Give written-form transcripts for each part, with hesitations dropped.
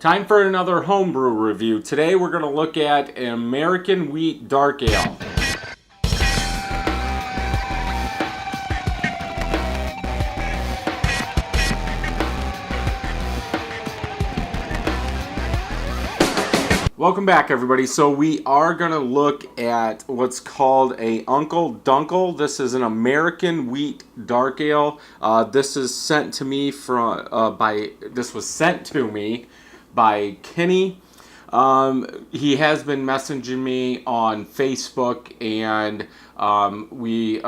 Time for another homebrew review. Today we're going to look at an American Wheat Dark Ale. Welcome back, everybody. So we are going to look at what's called a Unkel Dunkel. This is an American Wheat Dark Ale. This is sent to me by Kenny. He has been messaging me on Facebook, and we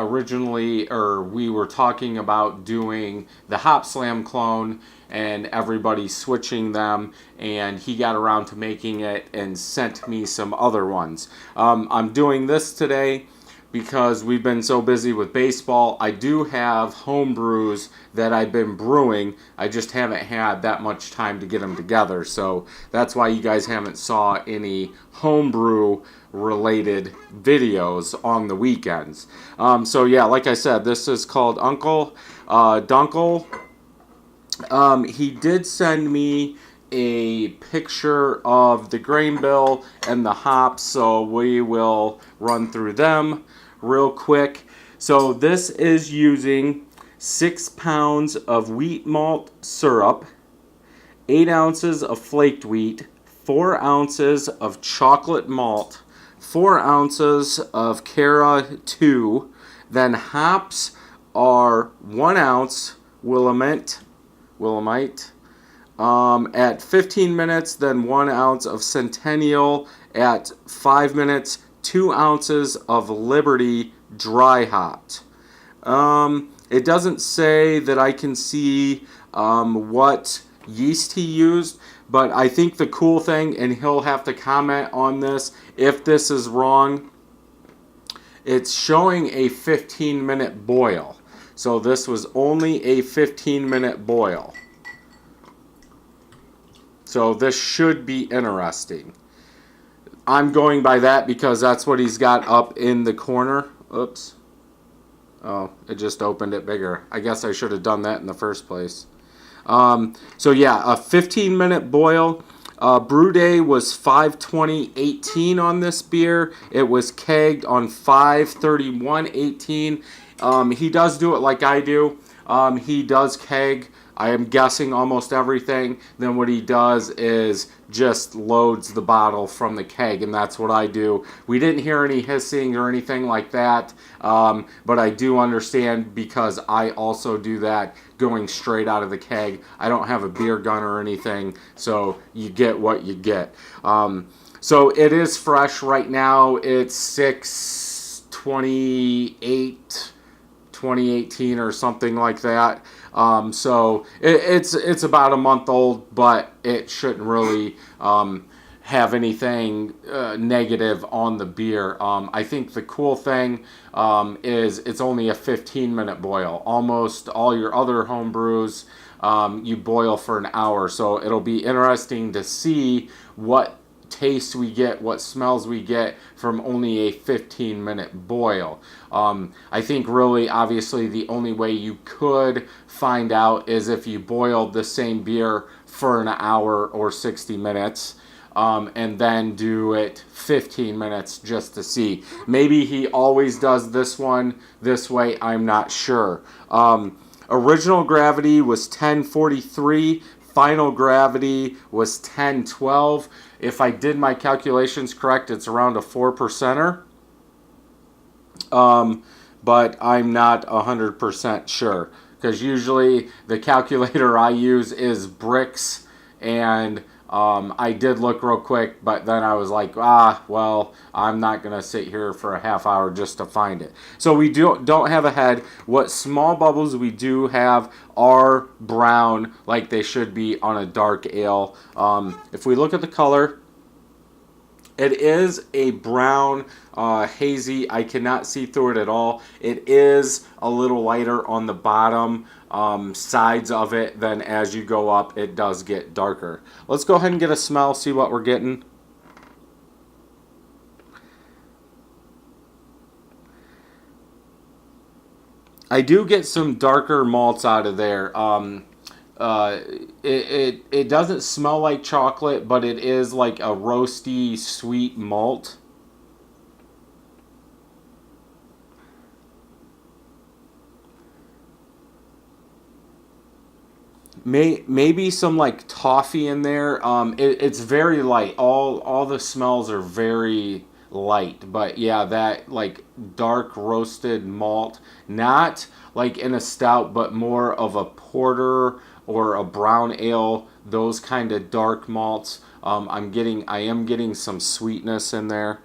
were talking about doing the Hop Slam clone and everybody switching them, and he got around to making it and sent me some other ones. I'm doing this today because we've been so busy with baseball. I do have home brews that I've been brewing. I just haven't had that much time to get them together. So that's why you guys haven't saw any homebrew related videos on the weekends. So yeah, like I said, this is called Unkel Dunkel. He did send me a picture of the grain bill and the hops, so we will run through them real quick. So this is using 6 pounds of wheat malt syrup, 8 ounces of flaked wheat, 4 ounces of chocolate malt, 4 ounces of Carafa 2, then hops are 1 ounce Williamette, at 15 minutes, then 1 ounce of Centennial at 5 minutes, 2 ounces of Liberty dry hopped. It doesn't say that I can see what yeast he used, but I think the cool thing, and he'll have to comment on this if this is wrong, it's showing a 15-minute boil. So this was only a 15-minute boil. So this should be interesting. I'm going by that because that's what he's got up in the corner. Oops. Oh, it just opened it bigger. I guess I should have done that in the first place. So yeah, a 15-minute boil. Brew day was 5/20/18 on this beer. It was kegged on 5/31/18. He does do it like I do. He does keg, I am guessing, almost everything. Then what he does is just loads the bottle from the keg, and that's what I do. We didn't hear any hissing or anything like that, but I do understand because I also do that going straight out of the keg. I don't have a beer gun or anything, so you get what you get. So it is fresh right now. It's 6/28/2018 or something like that. So it's about a month old, but it shouldn't really have anything negative on the beer. I think the cool thing is it's only a 15-minute boil. Almost all your other home brews, you boil for an hour. So it'll be interesting to see what taste we get, what smells we get from only a 15-minute boil. I think really, obviously, the only way you could find out is if you boiled the same beer for an hour or 60 minutes. And then do it 15 minutes just to see. Maybe he always does this one this way, I'm not sure. Original gravity was 1043. Final gravity was 1012. If I did my calculations correct, it's around a 4%er. But I'm not 100% sure, because usually the calculator I use is bricks, and I did look real quick, but then I was like, well, I'm not going to sit here for a half hour just to find it. So we don't have a head. What small bubbles we do have are brown, like they should be on a dark ale. If we look at the color, it is a brown, hazy. I cannot see through it at all. It is a little lighter on the bottom sides of it. Then as you go up, it does get darker. Let's go ahead and get a smell, see what we're getting. I do get some darker malts out of there. uh, it doesn't smell like chocolate, but it is like a roasty sweet malt. Maybe some like toffee in there. It's very light. All the smells are very light, but yeah, that like dark roasted malt, not like in a stout, but more of a porter or a brown ale. Those kind of dark malts. I am getting some sweetness in there.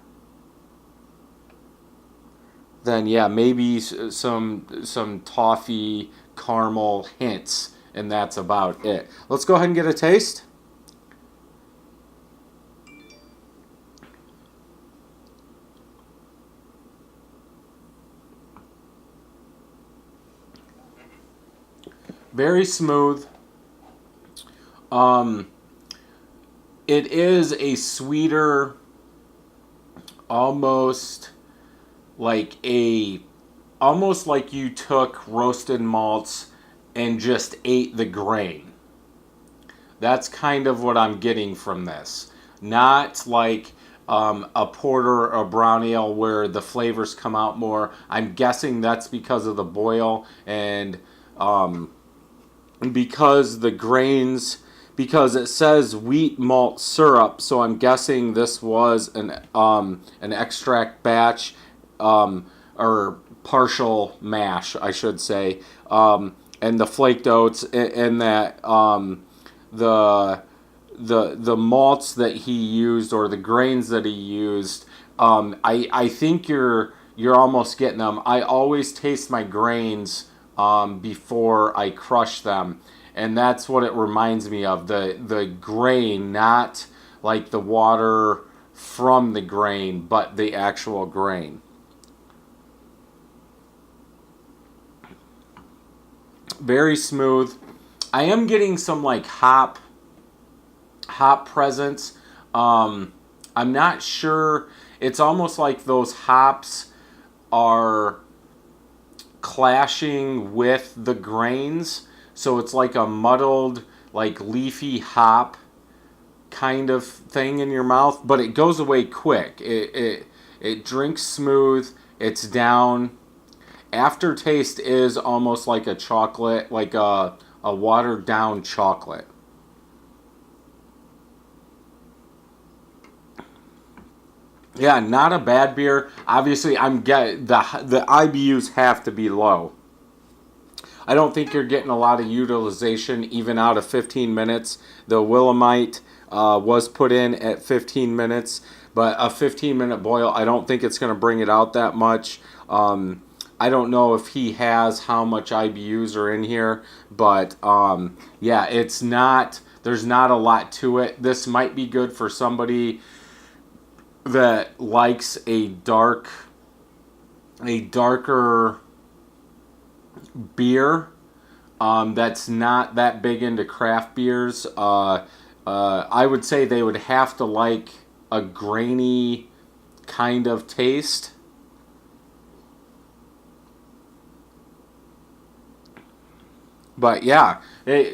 Then yeah, maybe some toffee caramel hints, and that's about it. Let's go ahead and get a taste. Very smooth. Um, it is a sweeter, almost like a almost like you took roasted malts and just ate the grain. That's kind of what I'm getting from this. Not like a porter or a brown ale where the flavors come out more. I'm guessing that's because of the boil and um, because the grains, because it says wheat malt syrup, so I'm guessing this was an extract batch, or partial mash, I should say, and the flaked oats, and that the the malts that he used, or the grains that he used. I think you're almost getting them. I always taste my grains before I crush them, and that's what it reminds me of, the grain, not like the water from the grain, but the actual grain. Very smooth. I am getting some like hop presence. I'm not sure. It's almost like those hops are clashing with the grains, so it's like a muddled, like leafy hop kind of thing in your mouth, but it goes away quick. It drinks smooth. It's down. Aftertaste is almost like a chocolate, like a watered down chocolate. Yeah, not a bad beer. Obviously, I'm get the IBUs have to be low. I don't think you're getting a lot of utilization even out of 15 minutes. The Williamette was put in at 15 minutes, but a 15-minute boil, I don't think it's going to bring it out that much. I don't know if he has how much IBUs are in here, but yeah, it's not. There's not a lot to it. This might be good for somebody that likes a darker beer, that's not that big into craft beers. I would say they would have to like a grainy kind of taste. But yeah,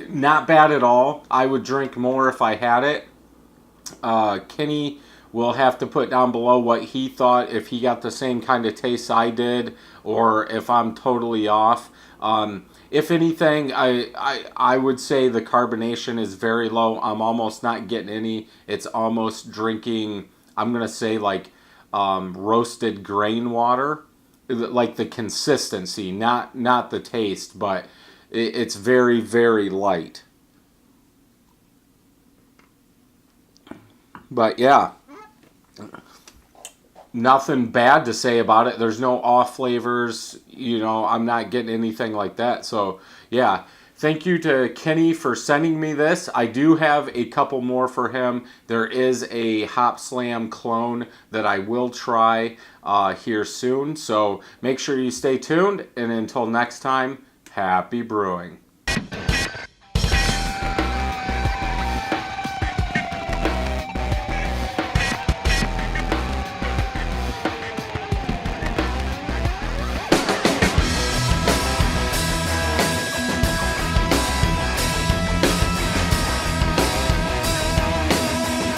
not bad at all. I would drink more if I had it. Kenny will have to put down below what he thought, if he got the same kind of taste I did, or if I'm totally off. If anything, I would say the carbonation is very low. I'm almost not getting any. It's almost drinking, I'm going to say like roasted grain water. Like the consistency, not the taste, but it's very, very light. But yeah, nothing bad to say about it. There's no off flavors. I'm not getting anything like that. So yeah, thank you to Kenny for sending me this. I do have a couple more for him. There is a Hop Slam clone that I will try here soon. So make sure you stay tuned. And until next time, happy brewing.